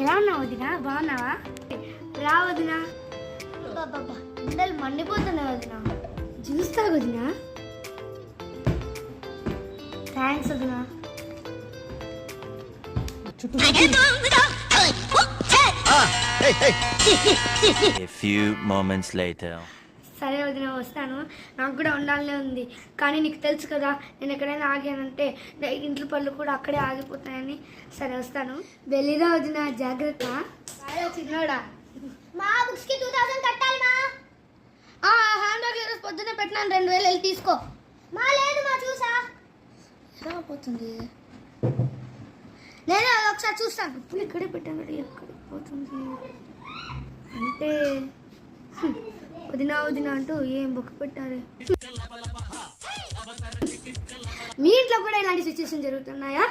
ఎలా ఉన్నావు వదినా? బాగున్నావా? రా వదినా. ఎండలు మండిపోతున్నాయి వదినా. జ్యూస్ తాగు వదినా. థ్యాంక్స్ వదినా. A few moments later. సరే వదిన, వస్తాను. నాకు కూడా ఉండాలనే ఉంది, కానీ నీకు తెలుసు కదా నేను ఎక్కడైనా ఆగానంటే ఇంట్లో పళ్ళు కూడా అక్కడే ఆగిపోతాయని. సరే వస్తాను. వెళ్ళిరా వదిన, జాగ్రత్త. చిన్నోడా, మా బుక్స్ కి 2000 కట్టాలి మా. హ్యాండ్ బ్యాగ్ ఈరోజు పొద్దున్నే పెట్టినాను, 2000 వెళ్ళి తీసుకో. మా లేదు మా చూసా. ఎలా పోతుంది? నేను అది ఒకసారి చూస్తాను. ఇప్పుడు ఇక్కడే పెట్టాను, ఎక్కడికి పోతుంది అంటే వదినా వదినా అంటూ ఏం బుక్ పెట్టారు. మీ ఇంట్లో కూడా ఇలాంటి సిచ్యువేషన్ జరుగుతున్నాయా?